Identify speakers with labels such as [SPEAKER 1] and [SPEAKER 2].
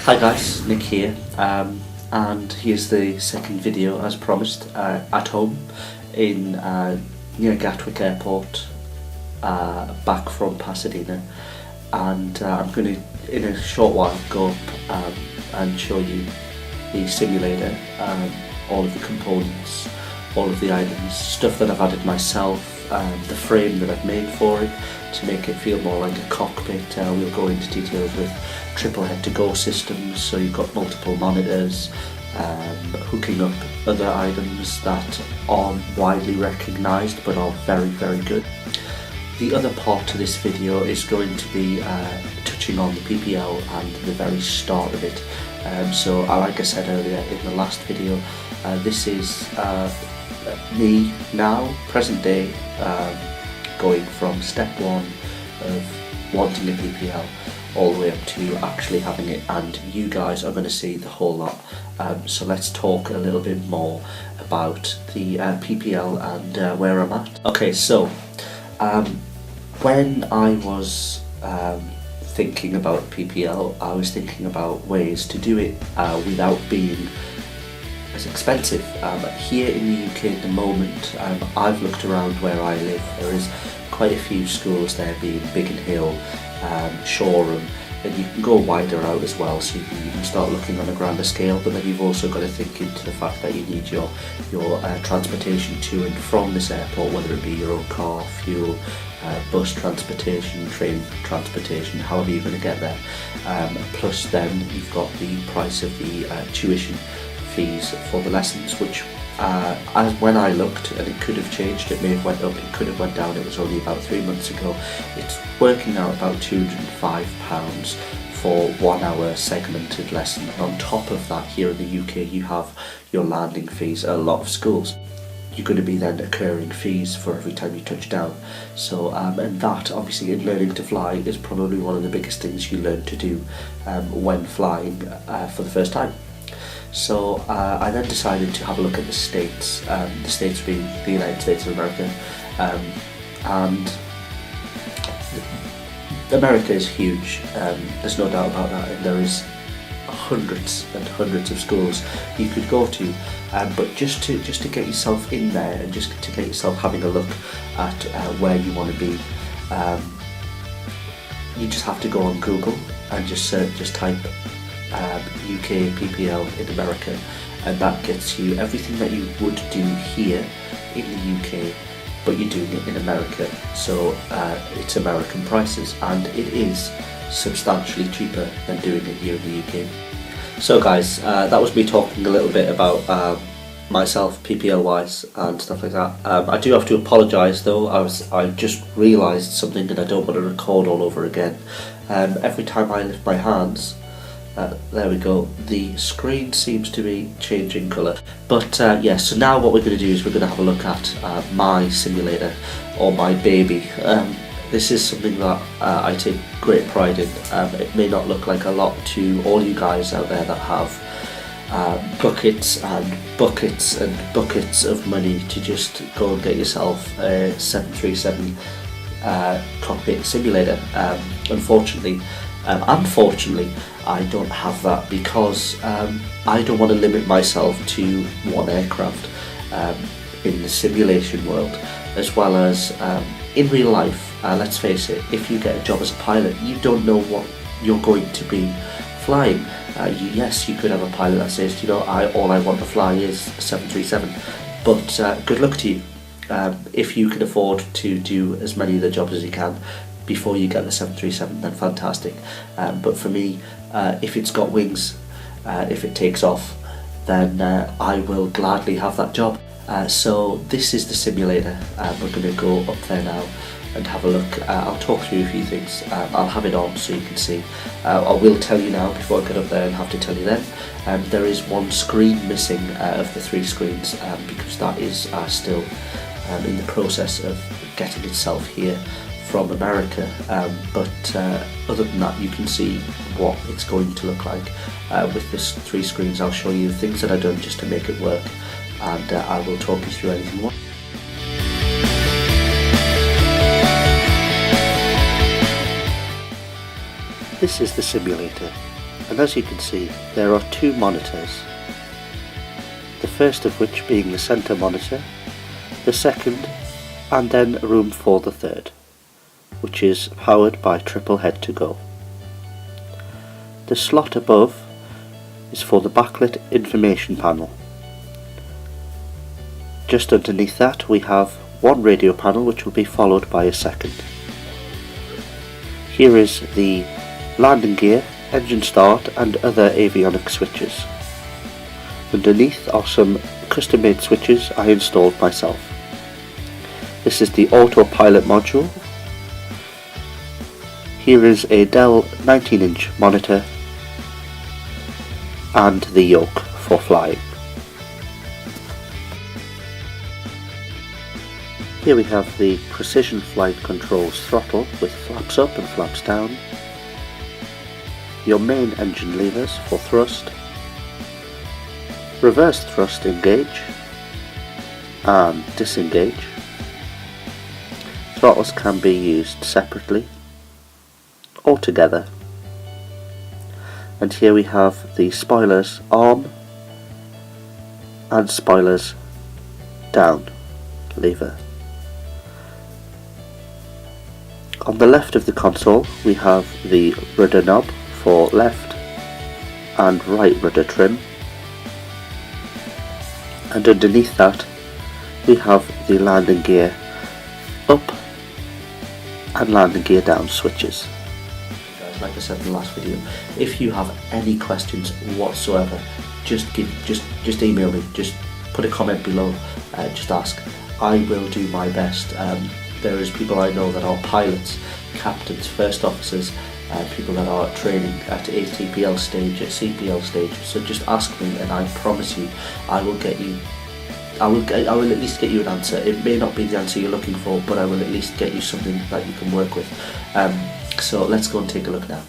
[SPEAKER 1] Hi guys, Nick here, and here's the second video as promised, at home in near Gatwick Airport, back from Pasadena, and I'm going to in a short while go up and show you the simulator, all of the components, all of the items, stuff that I've added myself, the frame that I've made for it to make it feel more like a cockpit. We'll go into details with triple head-to-go systems, so you've got multiple monitors, hooking up other items that aren't widely recognised but are very, very good. The other part to this video is going to be touching on the PPL and the very start of it. So like I said earlier in the last video, this is me now, present day, going from step one of wanting a PPL all the way up to actually having it, and you guys are going to see the whole lot. So let's talk a little bit more about the PPL and where I'm at. Okay, so when I was thinking about PPL, I was thinking about ways to do it without being as expensive. Here in the UK at the moment, I've looked around where I live. There is quite a few schools there, being Biggin Hill, Shoreham, and you can go wider out as well, so you can start looking on a grander scale. But then you've also got to think into the fact that you need your transportation to and from this airport, whether it be your own car, fuel, bus transportation, train transportation, however you're going to get there. Plus then you've got the price of the tuition fees for the lessons, which as when I looked, and it could have changed, it may have went up, it could have went down, it was only about 3 months ago, it's working out about £205 for 1 hour segmented lesson. And on top of that, here in the UK you have your landing fees at a lot of schools. You're going to be then accruing fees for every time you touch down. So and that obviously in learning to fly is probably one of the biggest things you learn to do when flying for the first time. So I then decided to have a look at the States being the United States of America, and America is huge, there's no doubt about that, and there is hundreds and hundreds of schools you could go to, but just to get yourself in there and just to get yourself having a look at where you want to be, you just have to go on Google and just type UK PPL in America, and that gets you everything that you would do here in the UK, but you're doing it in America. So it's American prices, and it is substantially cheaper than doing it here in the UK. So guys, that was me talking a little bit about myself PPL wise and stuff like that. I do have to apologise though, I just realised something and I don't want to record all over again. Every time I lift my hands, there we go, the screen seems to be changing colour. But yeah, so now what we're going to do is we're going to have a look at my simulator, or my baby. This is something that I take great pride in. It may not look like a lot to all you guys out there that have buckets and buckets and buckets of money to just go and get yourself a 737 cockpit simulator. Unfortunately, I don't have that, because I don't want to limit myself to one aircraft in the simulation world, as well as in real life. Let's face it, if you get a job as a pilot, you don't know what you're going to be flying. Yes, you could have a pilot that says, you know, all I want to fly is a 737, but good luck to you. If you can afford to do as many of the jobs as you can before you get the 737, then fantastic. But for me, if it's got wings, if it takes off, then I will gladly have that job. So this is the simulator. We're going to go up there now and have a look. I'll talk through a few things. I'll have it on so you can see. I will tell you now before I get up there and have to tell you then. There is one screen missing of the 3 screens, because that is still in the process of getting itself here from America, but other than that, you can see what it's going to look like with this 3 screens. I'll show you things that I've done just to make it work, and I will talk you through anything more. This is the simulator. And as you can see, there are two monitors, the first of which being the centre monitor, the second, and then room for the third, which is powered by triple head to go. The slot above is for the backlit information panel. Just underneath that we have one radio panel, which will be followed by a second. Here is the landing gear, engine start and other avionics switches. Underneath are some custom made switches I installed myself. This is the autopilot module. Here is a Dell 19-inch monitor and the yoke for flying. Here we have the Precision Flight Controls throttle with flaps up and flaps down, your main engine levers for thrust, reverse thrust engage and disengage. Throttles can be used separately or together. And here we have the spoilers arm and spoilers down lever. On the left of the console we have the rudder knob for left and right rudder trim, and underneath that we have the landing gear up and landing gear down switches. Like I said in the last video, if you have any questions whatsoever, just email me, just put a comment below, just ask. I will do my best. There is people I know that are pilots, captains, first officers, people that are training at ATPL stage, at CPL stage, so just ask me and I promise you I will get you, I will at least get you an answer. It may not be the answer you're looking for, but I will at least get you something that you can work with. So let's go and take a look now.